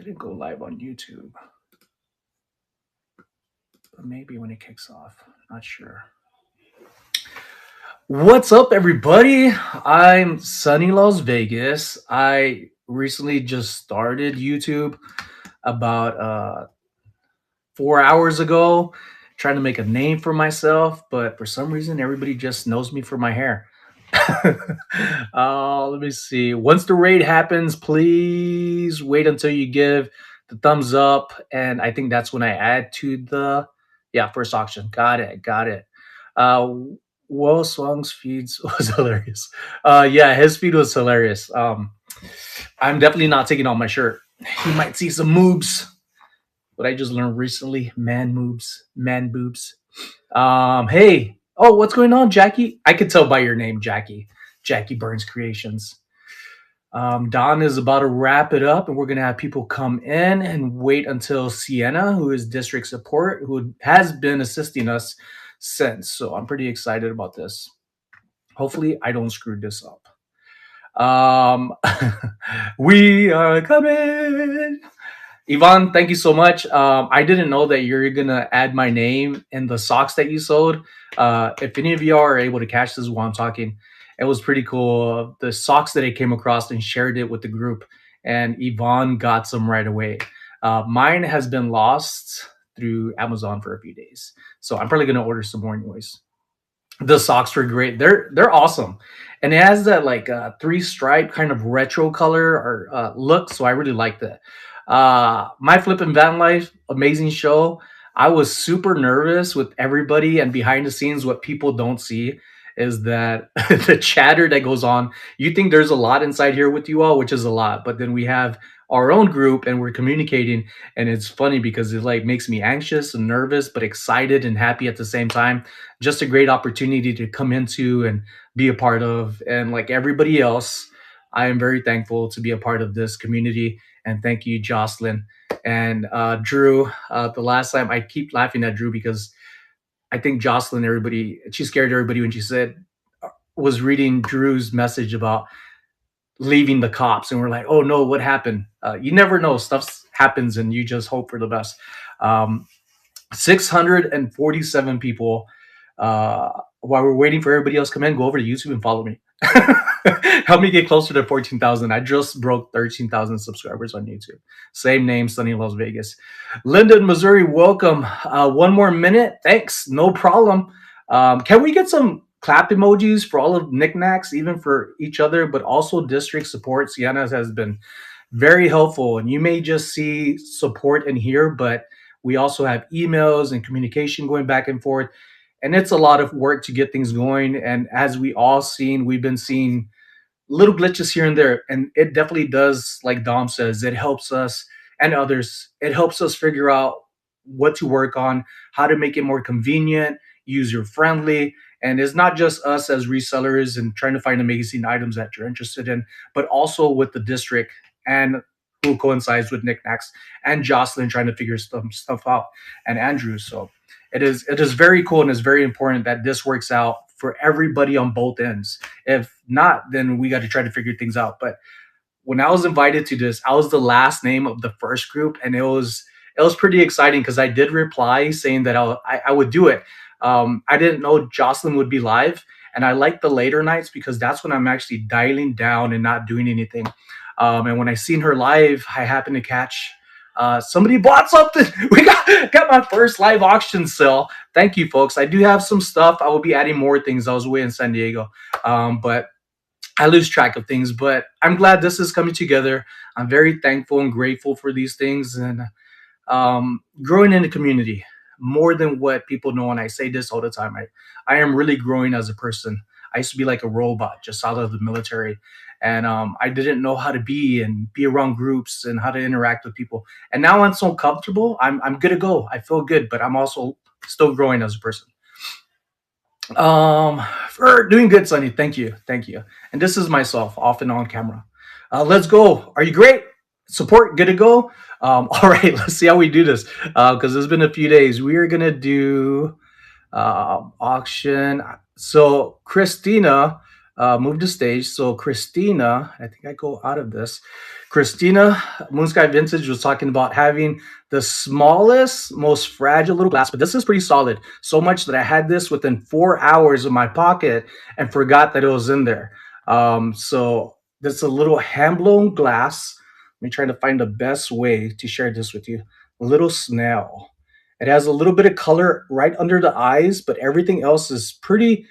didn't go live on YouTube. But maybe when it kicks off. Not sure. What's up, everybody? I'm SonnyLasVegas. I recently just started YouTube about 4 hours ago, trying to make a name for myself, but for some reason, everybody just knows me for my hair. Let me see. Once the raid happens, please wait until you give the thumbs up, and I think that's when I add to the first auction. Got it, got it. Uh, Will Swung's feeds was hilarious. Yeah, his feed was hilarious. I'm definitely not taking off my shirt. You might see some moobs. What I just learned recently: man moobs, man boobs. Hey, oh, what's going on, Jackie? I could tell by your name, Jackie. Jackie Burns Creations. Don is about to wrap it up, and we're gonna have people come in and wait until Sienna, who is district support, who has been assisting us since. So I'm pretty excited about this. Hopefully, I don't screw this up. We are coming. Yvonne, thank you so much. I didn't know that you're gonna add my name in the socks that you sold. If any of y'all are able to catch this while I'm talking, it was pretty cool. The socks that I came across and shared it with the group, and Yvonne got some right away. Mine has been lost through Amazon for a few days, so I'm probably gonna order some more anyways. The socks were great. They're awesome, and it has that like three stripe kind of retro color or look. So I really liked it. My flippin' van life, amazing show. I was super nervous with everybody, and behind the scenes, what people don't see is that the chatter that goes on. You think there's a lot inside here with you all, which is a lot, but then we have our own group and we're communicating, and it's funny because it like makes me anxious and nervous, but excited and happy at the same time. Just a great opportunity to come into and be a part of, and like everybody else, I am very thankful to be a part of this community. And thank you, Jocelyn and Drew. The last time, I keep laughing at Drew because I think Jocelyn, everybody, she scared everybody when she said was reading Drew's message about leaving the cops, and we're like, oh no, what happened? You never know, stuff happens, and you just hope for the best. 647 people. While we're waiting for everybody else to come in, go over to YouTube and follow me. Help me get closer to 14,000. I just broke 13,000 subscribers on YouTube. Same name, SonnyLasVegas. Linda in Missouri, welcome. One more minute. Thanks. No problem. Can we get some clap emojis for all of Niknax, even for each other, but also district support? Sienna has been very helpful, and you may just see support in here, but we also have emails and communication going back and forth, and it's a lot of work to get things going. And as we all seen, we've been seeing little glitches here and there, and it definitely does, like Dom says, it helps us and others. It helps us figure out what to work on, how to make it more convenient, user friendly. And it's not just us as resellers and trying to find amazing items that you're interested in, but also with the district, and who coincides with Niknax, and Jocelyn trying to figure some stuff out, and Andrew. So it is very cool, and it's very important that this works out for everybody on both ends. If not, then we got to try to figure things out. But when I was invited to this, I was the last name of the first group, and it was pretty exciting because I did reply saying that I would do it. I didn't know Jocelyn would be live, and I like the later nights because that's when I'm actually dialing down and not doing anything. And when I seen her live, I happened to catch somebody bought something. We got my first live auction sale. Thank you, folks. I do have some stuff. I will be adding more things. I was away in San Diego, but I lose track of things. But I'm glad this is coming together. I'm very thankful and grateful for these things, and growing in the community more than what people know. And I say this all the time. I am really growing as a person. I used to be like a robot just out of the military, and I didn't know how to be and be around groups and how to interact with people. And now I'm so comfortable. I'm good to go. I feel good, but I'm also still growing as a person. For doing good, Sonny. Thank you, thank you. And this is myself, off and on camera. Let's go. Are you great? Support, good to go. All right, let's see how we do this. Because it's been a few days. We are gonna do auction. So Christina, move the stage. So Christina, I think I go out of this. Christina, Moon Sky Vintage was talking about having the smallest, most fragile little glass, but this is pretty solid. So much that I had this within 4 hours of my pocket and forgot that it was in there. So this is a little hand blown glass. Let me try to find the best way to share this with you. A little snail. It has a little bit of color right under the eyes, but everything else is pretty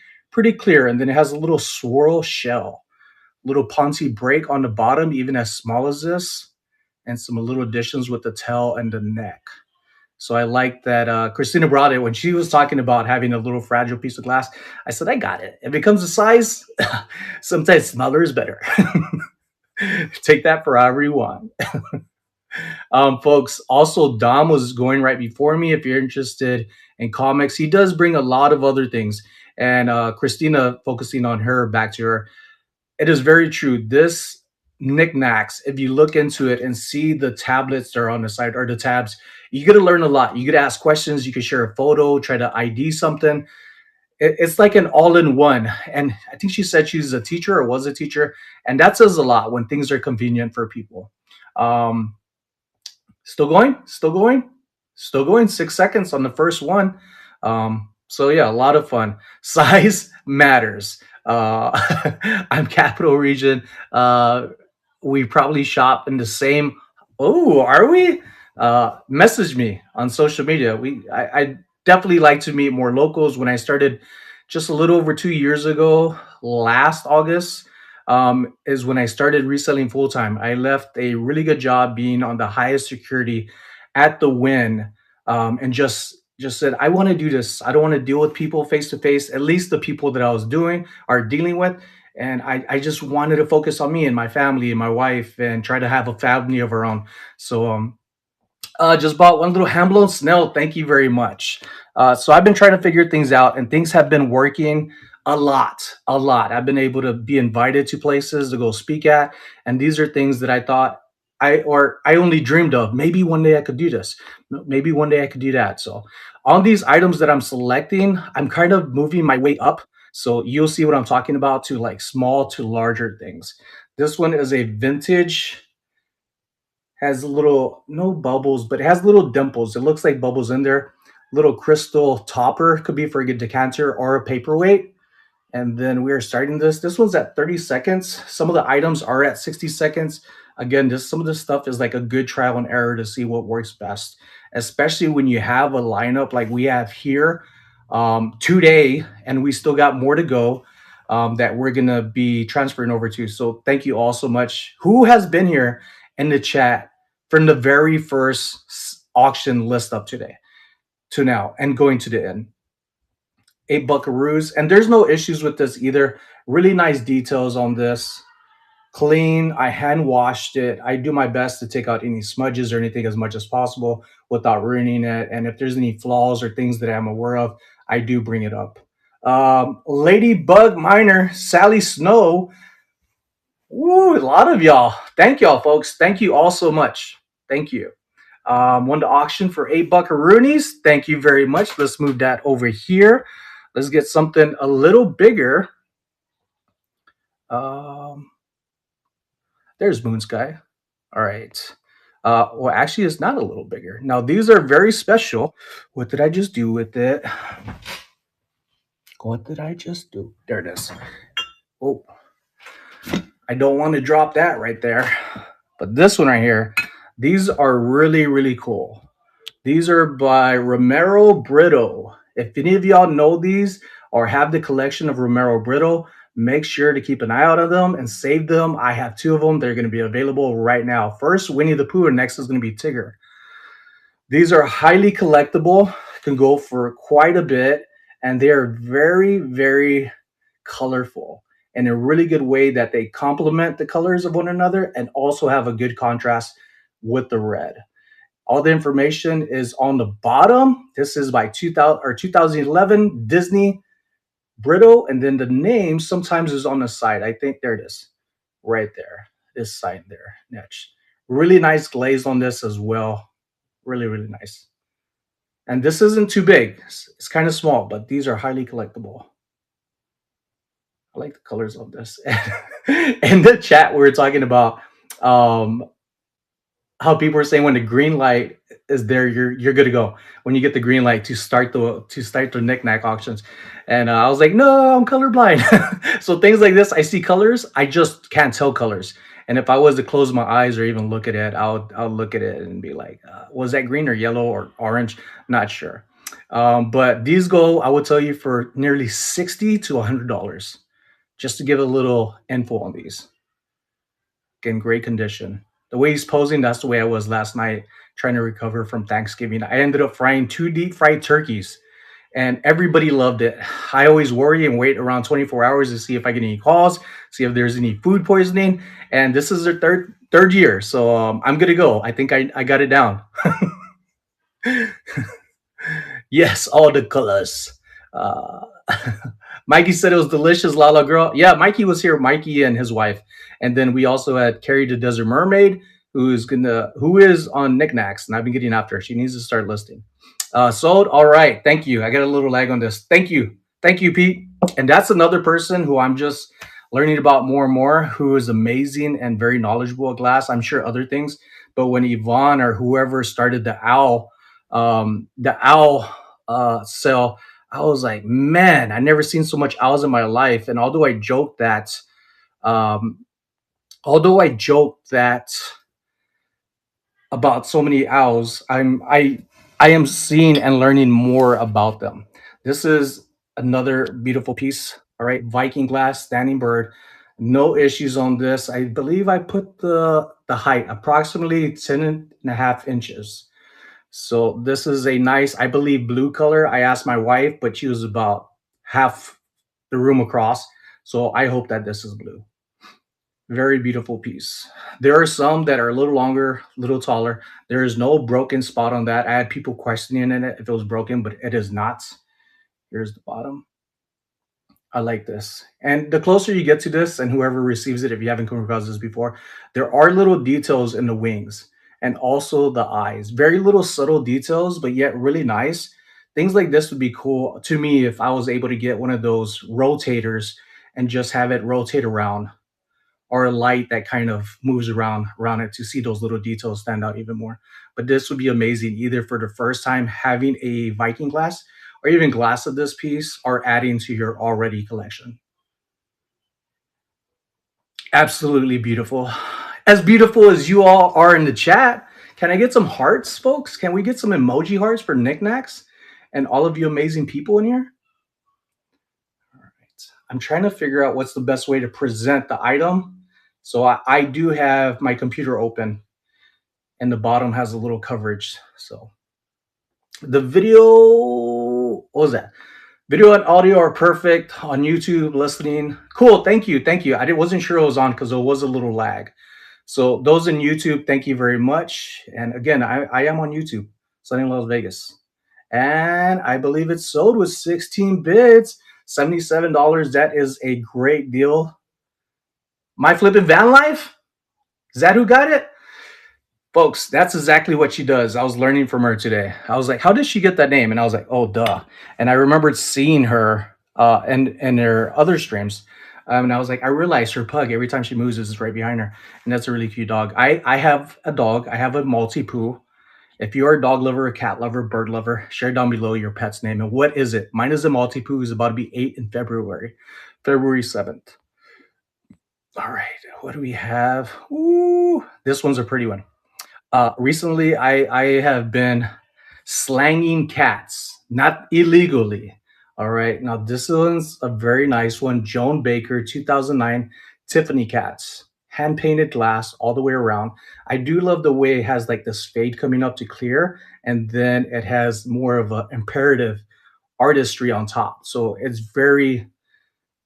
clear. And then it has a little swirl shell, little Ponzi break on the bottom, even as small as this, and some little additions with the tail and the neck. So I like that Christina brought it when she was talking about having a little fragile piece of glass. I said, I got it. If it comes to size, sometimes smaller is better. Take that for however you want. Folks, also Dom was going right before me. If you're interested in comics, he does bring a lot of other things. And Christina, focusing on her, back to her, it is very true. This Niknax, if you look into it and see the tablets that are on the side or the tabs, you get to learn a lot. You get to ask questions. You can share a photo, try to ID something. It's like an all-in-one. And I think she said she's a teacher or was a teacher, and that says a lot when things are convenient for people. Um, Still going, still going, still going. 6 seconds on the first one. So yeah, a lot of fun. Size matters. I'm Capital Region. We probably shop in the same. Oh, are we? Message me on social media. I definitely like to meet more locals. When I started just a little over 2 years ago, last August, is when I started reselling full time. I left a really good job being on the highest security at the Win, and just said, I want to do this. I don't want to deal with people face to face. At least the people that I was doing are dealing with. And I just wanted to focus on me and my family and my wife and try to have a family of our own. So just bought one little hand blown snail. Thank you very much. So I've been trying to figure things out, and things have been working a lot, a lot. I've been able to be invited to places to go speak at, and these are things that I thought I only dreamed of. Maybe one day I could do this. Maybe one day I could do that. So on these items that I'm selecting, I'm kind of moving my way up. So you'll see what I'm talking about, to like small to larger things. This one is a vintage, has a little, no bubbles, but it has little dimples. It looks like bubbles in there. Little crystal topper, could be for a good decanter or a paperweight. And then we are starting this. This one's at 30 seconds. Some of the items are at 60 seconds. Again, this some of this stuff is like a good trial and error to see what works best, especially when you have a lineup like we have here today, and we still got more to go, that we're gonna be transferring over to. So thank you all so much. Who has been here in the chat from the very first auction list up today to now and going to the end? 8 buckaroos, and there's no issues with this either. Really nice details on this. Clean. I hand washed it. I do my best to take out any smudges or anything as much as possible without ruining it. And if there's any flaws or things that I'm aware of, I do bring it up. Ladybug Miner, Sally Snow. Woo, a lot of y'all. Thank y'all, folks. Thank you all so much. Thank you. Won the auction for 8 buckaroonies. Thank you very much. Let's move that over here. Let's get something a little bigger. Um, there's Moon Sky. All right. Well, actually, it's not a little bigger. Now, these are very special. What did I just do with it? What did I just do? There it is. Oh, I don't want to drop that right there. But this one right here, these are really, really cool. These are by Romero Brito. If any of y'all know these or have the collection of Romero Brito, make sure to keep an eye out on them and save them. I have 2 of them. They're going to be available right now. First, Winnie the Pooh, and next is going to be Tigger. These are highly collectible, can go for quite a bit, and they are very, very colorful in a really good way that they complement the colors of one another and also have a good contrast with the red. All the information is on the bottom. This is by 2000 or 2011 Disney Brito, and then the name sometimes is on the side. I think there it is, right there. This side there, niche. Really nice glaze on this as well. Really, really nice. And this isn't too big. It's kind of small, but these are highly collectible. I like the colors of this. In the chat, we were talking about um, how people were saying when the green light is there, you're good to go. When you get the green light to start the knickknack auctions, and I was like, no, I'm colorblind. So things like this, I see colors, I just can't tell colors. And if I was to close my eyes or even look at it, I'll look at it and be like, was that green or yellow or orange? Not sure. But these go, I would tell you, for nearly $60 to $100, just to give a little info on these in great condition. The way he's posing, that's the way I was last night trying to recover from Thanksgiving. I ended up frying 2 deep fried turkeys and everybody loved it. I always worry and wait around 24 hours to see if I get any calls, see if there's any food poisoning. And this is their third year. So I'm good to go. I think I got it down. Yes, all the colors. Uh, Mikey said it was delicious, Lala girl. Yeah, Mikey was here. Mikey and his wife, and then we also had Carrie the Desert Mermaid, who is on Niknax, and I've been getting after her. She needs to start listing. Sold. All right. Thank you. I got a little lag on this. Thank you, Pete. And that's another person who I'm just learning about more and more, who is amazing and very knowledgeable at glass. I'm sure other things, but when Yvonne or whoever started the owl sale, I was like, man, I never seen so much owls in my life. And um, although I joked that about so many owls, I am seeing and learning more about them. This is another beautiful piece. All right, Viking glass, standing bird. No issues on this. I believe I put the height approximately 10.5 inches. So this is a nice, I believe, blue color. I asked my wife, but she was about half the room across. So I hope that this is blue. Very beautiful piece. There are some that are a little longer, a little taller. There is no broken spot on that. I had people questioning it if it was broken, but it is not. Here's the bottom. I like this. And the closer you get to this, and whoever receives it, if you haven't come across this before, there are little details in the wings and also the eyes. Very little subtle details, but yet really nice. Things like this would be cool to me if I was able to get one of those rotators and just have it rotate around, or a light that kind of moves around it to see those little details stand out even more. But this would be amazing either for the first time having a Viking glass or even glass of this piece or adding to your already collection. Absolutely beautiful as you all are in the chat. Can I get some hearts, folks? Can we get some emoji hearts for knickknacks and all of you amazing people in here? All right. I'm trying to figure out what's the best way to present the item. So I do have my computer open and the bottom has a little coverage. So the video, what was that? Video and audio are perfect on YouTube listening. Cool. Thank you. Wasn't sure it was on because there was a little lag. So those in YouTube, thank you very much. And again, I am on YouTube, SonnyLasVegas. And I believe it's sold with 16 bids, $77. That is a great deal. My flipping van life? Is that who got it? Folks, that's exactly what she does. I was learning from her today. I was like, how did she get that name? And I was like, oh, duh. And I remembered seeing her in her other streams. And I was like, I realized her pug, every time she moves, is right behind her. And that's a really cute dog. I have a dog. I have a Maltipoo. If you are a dog lover, a cat lover, bird lover, share down below your pet's name. And what is it? Mine is a Maltipoo. Who's about to be 8 in February, February 7th. All right. What do we have? Ooh, this one's a pretty one. Recently, I have been slanging cats, not illegally. All right. Now, this one's a very nice one. Joan Baker, 2009 Tiffany cats, hand painted glass all the way around. I do love the way it has like this fade coming up to clear, and then it has more of an imperative artistry on top. So it's very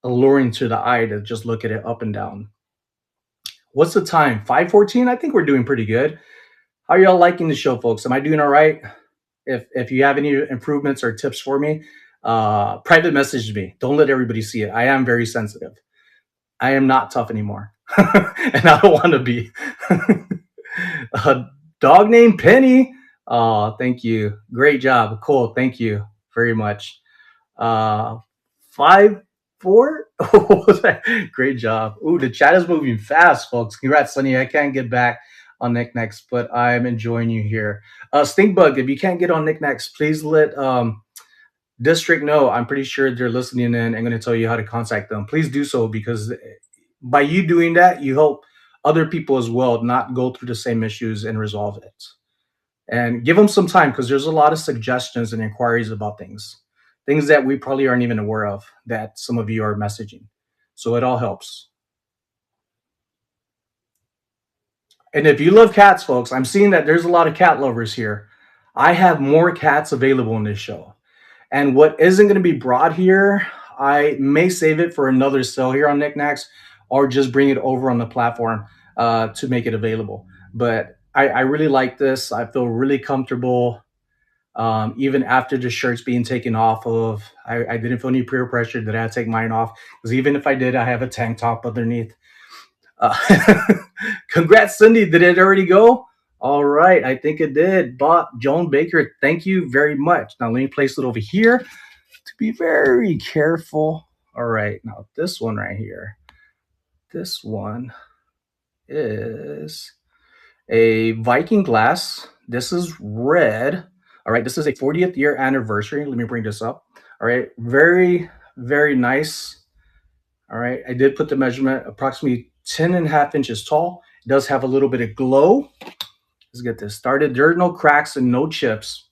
alluring to the eye to just look at it up and down. What's the time? 5:14. I think we're doing pretty good. How are y'all liking the show, folks? Am I doing all right? If you have any improvements or tips for me, private message me. Don't let everybody see it. I am very sensitive. I am not tough anymore, and I don't want to be. A dog named Penny. Oh, thank you. Great job. Cool. Thank you very much. Uh, five. Four? Oh, great job. Ooh, the chat is moving fast, folks. Congrats, Sonny. I can't get back on Niknax, but I'm enjoying you here. Stinkbug, if you can't get on Niknax, please let District know. I'm pretty sure they're listening in and going to tell you how to contact them. Please do so because by you doing that, you help other people as well not go through the same issues and resolve it. And give them some time because there's a lot of suggestions and inquiries about things that we probably aren't even aware of that some of you are messaging. So it all helps. And if you love cats, folks, I'm seeing that there's a lot of cat lovers here. I have more cats available in this show. And what isn't going to be brought here, I may save it for another sale here on Niknax or just bring it over on the platform to make it available. But I really like this. I feel really comfortable. Even after the shirts being taken off of, I didn't feel any peer pressure that I had to take mine off because even if I did, I have a tank top underneath. Uh, Congrats, Cindy. Did it already go? All right, I think it did. But Joan Baker, thank you very much. Now let me place it over here to be very careful. All right, now this one right here. This one is a Viking glass. This is red. All right, this is a 40th year anniversary. Let me bring this up. All right, very, very nice. All right, I did put the measurement approximately 10 and a half inches tall. It does have a little bit of glow. Let's get this started. There are no cracks and no chips.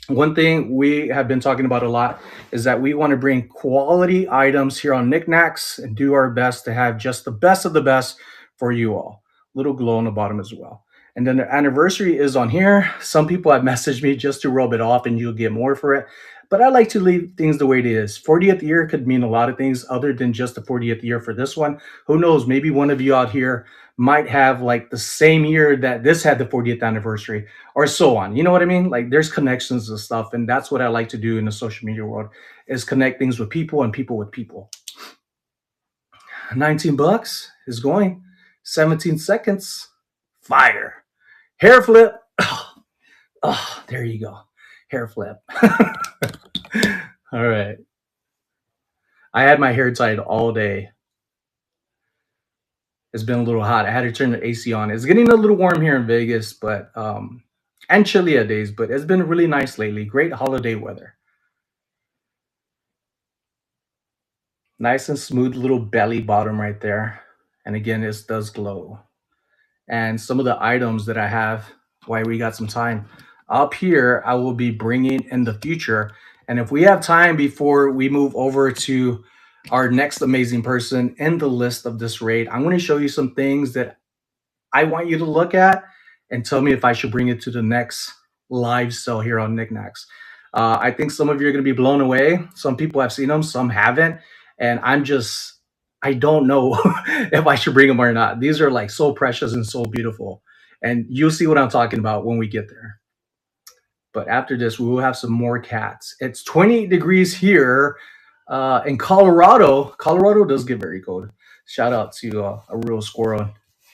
One thing we have been talking about a lot is that we want to bring quality items here on Niknax and do our best to have just the best of the best for you all. Little glow on the bottom as well. And then the anniversary is on here. Some people have messaged me just to rub it off and you'll get more for it. But I like to leave things the way it is. 40th year could mean a lot of things other than just the 40th year for this one. Who knows? Maybe one of you out here might have like the same year that this had the 40th anniversary or so on. You know what I mean? Like there's connections and stuff. And that's what I like to do in the social media world is connect things with people and people with people. 19 bucks is going. 17 seconds. Fire. Hair flip. Oh, there you go. Hair flip. All right. I had my hair tied all day. It's been a little hot. I had to turn the AC on. It's getting a little warm here in Vegas, but and chilly at days, but it's been really nice lately. Great holiday weather. Nice and smooth little belly bottom right there. And again, this does glow. And some of the items that I have, why we got some time up here, I will be bringing in the future. And if we have time before we move over to our next amazing person in the list of this raid, I'm going to show you some things that I want you to look at and tell me if I should bring it to the next live sale here on Niknax. I think some of you are going to be blown away. Some people have seen them, some haven't. And I don't know if I should bring them or not. These are like so precious and so beautiful. And you'll see what I'm talking about when we get there. But after this, we will have some more cats. It's 28 degrees here in Colorado. Colorado does get very cold. Shout out to a real squirrel.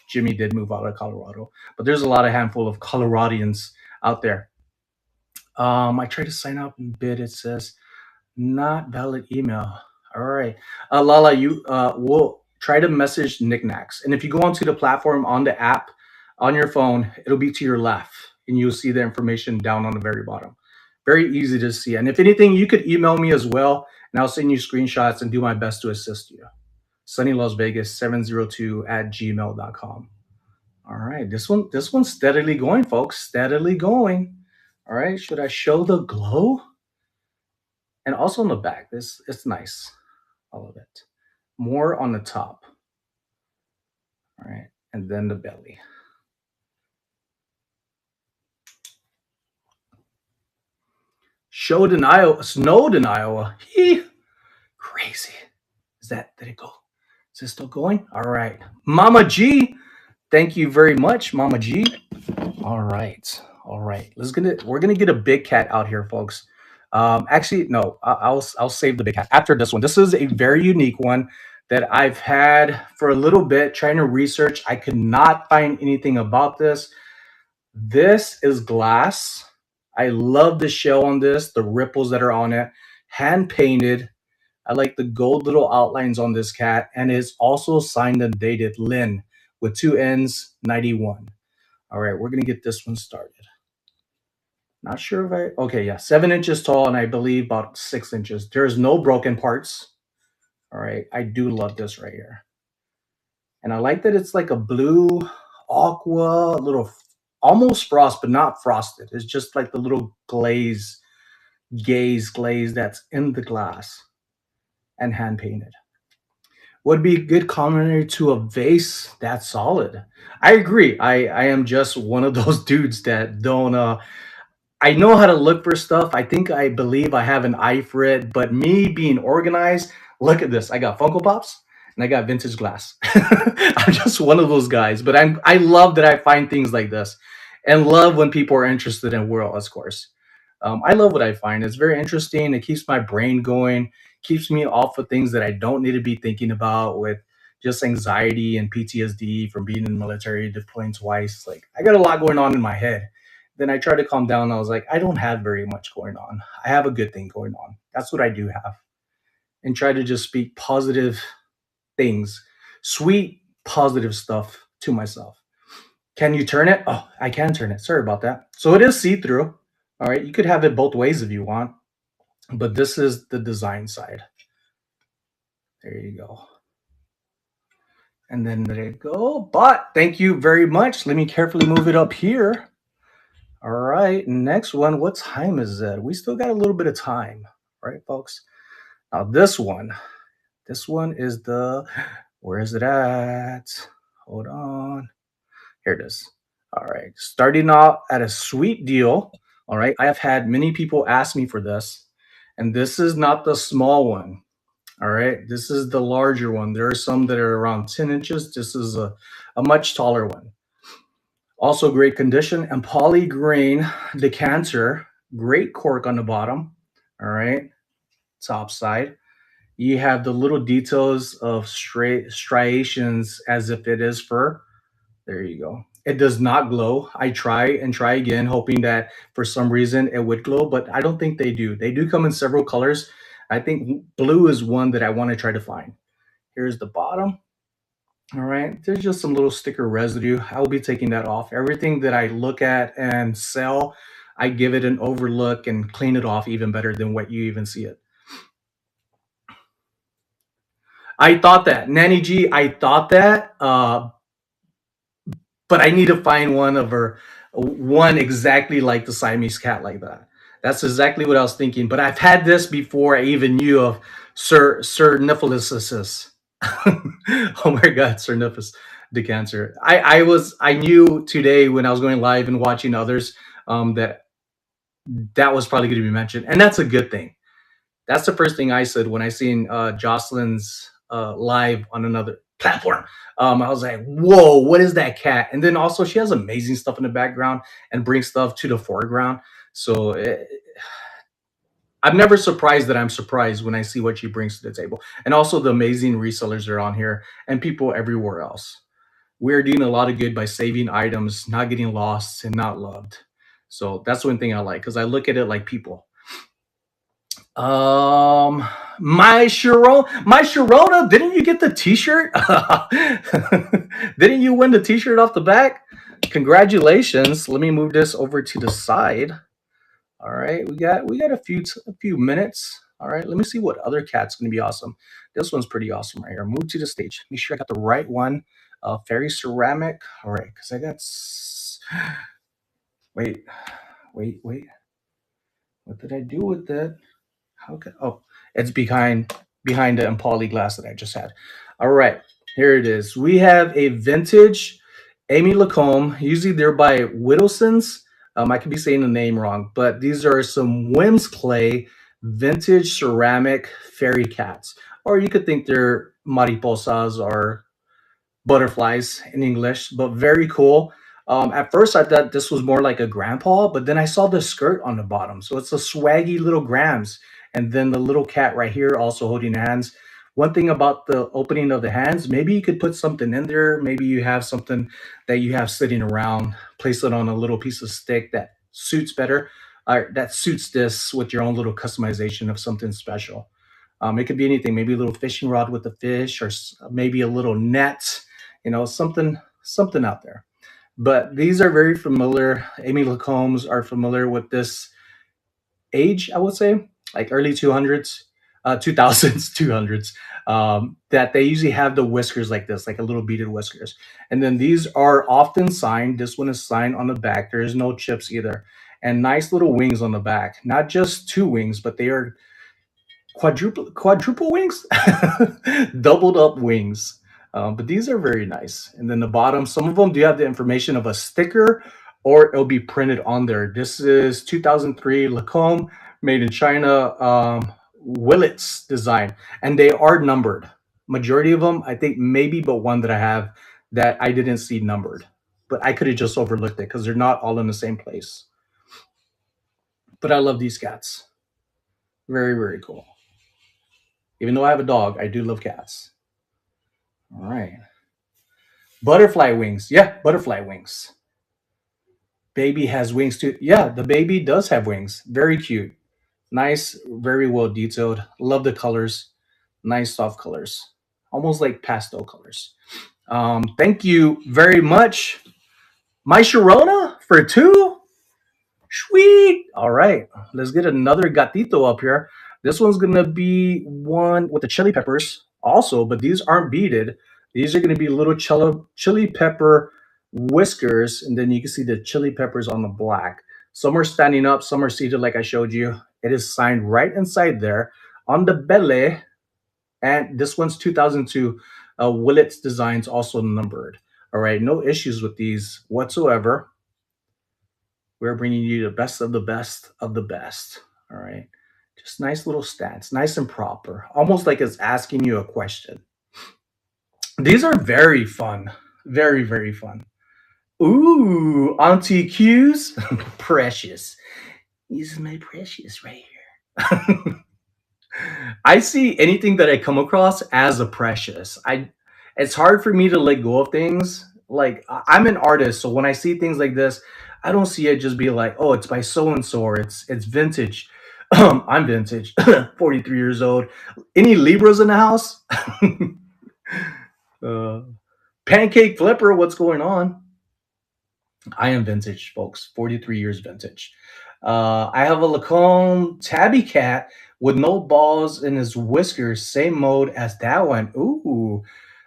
Jimmy did move out of Colorado, but there's a lot of handful of Coloradians out there. I tried to sign up and bid. It says not valid email. All right, Lala, you will try to message Niknax, and if you go onto the platform on the app on your phone, it'll be to your left, and you'll see the information down on the very bottom. Very easy to see. And if anything, you could email me as well, and I'll send you screenshots and do my best to assist you. SonnyLasVegas 702 at gmail.com. All right, this one's steadily going, folks. Steadily going. All right, should I show the glow? And also on the back, this it's nice. All of it. More on the top. All right, and then the belly. Snowed in Iowa. Crazy. Did it go? Is it still going? All right. Mama G, thank you very much, Mama G. All right. All right. We're gonna get a big cat out here, folks. Actually, no, I'll save the big cat after this one. This is a very unique one that I've had for a little bit trying to research. I could not find anything about this. This is glass. I love the shell on this, the ripples that are on it, hand painted, I like the gold little outlines on this cat, and it's also signed and dated Lynn with two N's, 91. All right, we're gonna get this one started. Not sure if okay, yeah, 7 inches tall, and I believe about 6 inches. There's no broken parts. All right, I do love this right here. And I like that it's like a blue, aqua, little, almost frost, but not frosted. It's just like the little glaze that's in the glass and hand painted. Would be a good commentary to a vase. That's solid. I agree. I am just one of those dudes that don't I know how to look for stuff. I believe I have an eye for it, but me being organized, look at this. I got Funko Pops and I got vintage glass. I'm just one of those guys, but I love that I find things like this and love when people are interested in world, of course. I love what I find. It's very interesting. It keeps my brain going, keeps me off of things that I don't need to be thinking about with just anxiety and PTSD from being in the military, deploying twice. Like I got a lot going on in my head. Then I tried to calm down. I was like, I don't have very much going on. I have a good thing going on. That's what I do have. And try to just speak positive things, sweet, positive stuff to myself. Can you turn it? Oh, I can turn it. Sorry about that. So it is see through. All right. You could have it both ways if you want, but this is the design side. There you go. And then there you go. But thank you very much. Let me carefully move it up here. All right, next one. What time is it? We still got a little bit of time, right, folks? Now this one is the, where is it at? Hold on. Here it is. All right, starting out at a sweet deal. All right, I have had many people ask me for this, and this is not the small one. All right, this is the larger one. There are some that are around 10 inches. This is a much taller one. Also great condition and poly grain decanter, great cork on the bottom. All right, top side. You have the little details of straight striations as if it is fur. There you go. It does not glow. I try and try again, hoping that for some reason it would glow, but I don't think they do. They do come in several colors. I think blue is one that I want to try to find. Here's the bottom. All right, there's just some little sticker residue. I will be taking that off. Everything that I look at and sell, I give it an overlook and clean it off even better than what you even see it. I thought that. Nanny G, I thought that, but I need to find one of her, one exactly like the Siamese cat like that. That's exactly what I was thinking. But I've had this before I even knew of Sir Niphilisis. Oh my God, Sir Niphis the cancer. I knew today when I was going live and watching others that that was probably going to be mentioned, and that's a good thing. That's the first thing I said when I seen Jocelyn's live on another platform. I was like, "Whoa, what is that cat?" And then also she has amazing stuff in the background and brings stuff to the foreground. So I'm never surprised that I'm surprised when I see what she brings to the table, and also the amazing resellers that are on here and people everywhere else. We're doing a lot of good by saving items, not getting lost, and not loved. So that's one thing I like because I look at it like people. Um, my Sharona, didn't you get the T-shirt? Didn't you win the T-shirt off the back? Congratulations. Let me move this over to the side. All right, we got a few minutes. All right, let me see what other cat's gonna be awesome. This one's pretty awesome right here. Move to the stage. Make sure I got the right one. Fairy ceramic. All right, because I got. Wait, wait. What did I do with that? How could? Oh, it's behind the poly glass that I just had. All right, here it is. We have a vintage Amy Lacombe. Usually they're by Whittlesons. I could be saying the name wrong, but these are some Whims clay vintage ceramic fairy cats, or you could think they're mariposas or butterflies in English, but very cool. At first, I thought this was more like a grandpa, but then I saw the skirt on the bottom. So it's a swaggy little grams. And then the little cat right here also holding hands. One thing about the opening of the hands, maybe you could put something in there. Maybe you have something that you have sitting around, place it on a little piece of stick that suits better, that suits this with your own little customization of something special. It could be anything, maybe a little fishing rod with a fish, or maybe a little net, something out there. But these are very familiar. Amy Lacombs are familiar with this age, I would say, like early 200s, 2000s, 200s, that they usually have the whiskers like this, like a little beaded whiskers. And then these are often signed. This one is signed on the back. There is no chips either. And nice little wings on the back. Not just two wings, but they are quadruple wings, doubled up wings. But these are very nice. And then the bottom, some of them do have the information of a sticker, or it'll be printed on there. This is 2003 Lacombe, made in China, Willits design, and they are numbered. Majority of them, I think, maybe but one that I have that I didn't see numbered, but I could have just overlooked it because they're not all in the same place. But I love these cats. Very, very cool. Even though I have a dog, I do love cats. All right. Butterfly wings. Yeah, butterfly wings. Baby has wings too. Yeah, the baby does have wings. Very cute. Nice, very well detailed. Love the colors. Nice soft colors. Almost like pastel colors. Thank you very much. My Sharona for two. Sweet. All right. Let's get another gatito up here. This one's going to be one with the chili peppers also, but these aren't beaded. These are going to be little chili pepper whiskers, and then you can see the chili peppers on the black. Some are standing up, some are seated like I showed you. It is signed right inside there on the belly, and this one's 2002. Willits Designs also numbered. All right, no issues with these whatsoever. We're bringing you the best of the best of the best. All right. Just nice little stats, nice and proper, almost like it's asking you a question. These are very fun. Very, very fun. Ooh, Auntie Q's. Precious. This is my precious right here. I see anything that I come across as a precious. It's hard for me to let go of things. Like I'm an artist, so when I see things like this, I don't see it just be like, oh, it's by so and so, or it's vintage. I'm vintage, 43 years old. Any Libras in the house? uh, Pancake Flipper, what's going on? I am vintage, folks. 43 years vintage. I have a Lacombe tabby cat with no balls in his whiskers, same mode as that one. Ooh,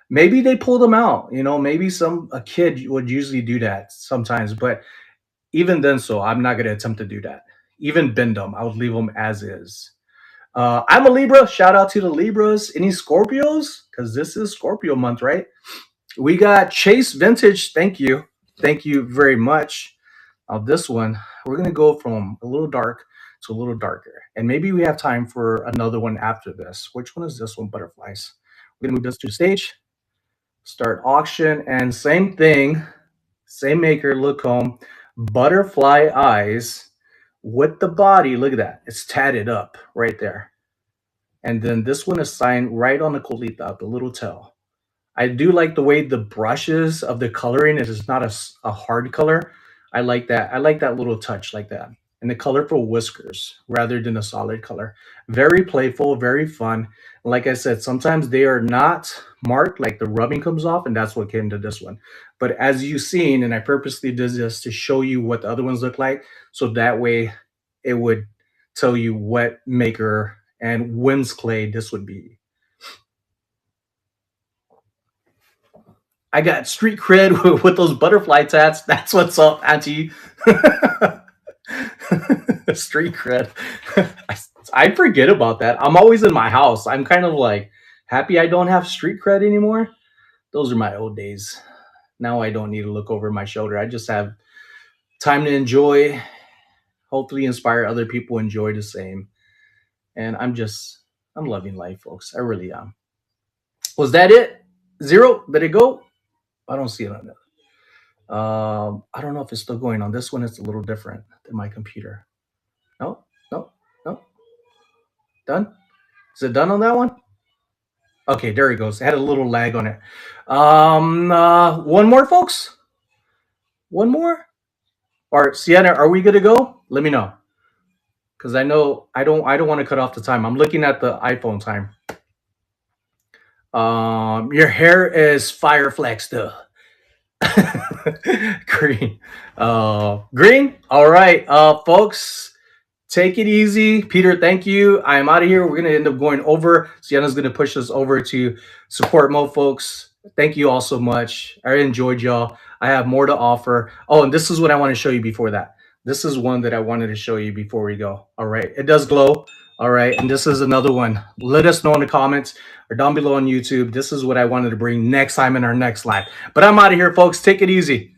maybe they pulled them out. Maybe a kid would usually do that sometimes, but even then, so I'm not going to attempt to do that. Even bend them, I would leave them as is. I'm a Libra. Shout out to the Libras. Any Scorpios? Because this is Scorpio month, right? We got Chase Vintage. Thank you. Thank you very much. This one, we're going to go from a little dark to a little darker. And maybe we have time for another one after this. Which one is this one? Butterflies. We're going to move this to stage. Start auction. And same thing. Same maker. Look home. Butterfly eyes with the body. Look at that. It's tatted up right there. And then this one is signed right on the colita, the little tail. I do like the way the brushes of the coloring is not a hard color. I like that. I like that little touch like that. And the colorful whiskers rather than a solid color. Very playful, very fun. Like I said, sometimes they are not marked, like the rubbing comes off, and that's what came to this one. But as you've seen, and I purposely did this to show you what the other ones look like, so that way it would tell you what maker and Whims clay this would be. I got street cred with those butterfly tats. That's what's up, Auntie. Street cred. I forget about that. I'm always in my house. I'm kind of like happy I don't have street cred anymore. Those are my old days. Now I don't need to look over my shoulder. I just have time to enjoy, hopefully inspire other people enjoy the same. And I'm loving life, folks. I really am. Was that it? Zero? Did it go? I don't see it on that. I don't know if it's still going on. This one is a little different than my computer. No, no, no. Done? Is it done on that one? Okay, there it goes. It had a little lag on it. One more, folks. One more. Or Sienna, are we good to go? Let me know. because I know I don't want to cut off the time. I'm looking at the iPhone time. Your hair is fire flex though. Green. Green. All right, folks. Take it easy. Peter, thank you. I am out of here. We're going to end up going over. Sienna's going to push us over to support mode, folks. Thank you all so much. I enjoyed y'all. I have more to offer. Oh, and this is what I want to show you before that. This is one that I wanted to show you before we go. All right. It does glow. All right. And this is another one. Let us know in the comments or down below on YouTube. This is what I wanted to bring next time in our next live. But I'm out of here, folks. Take it easy.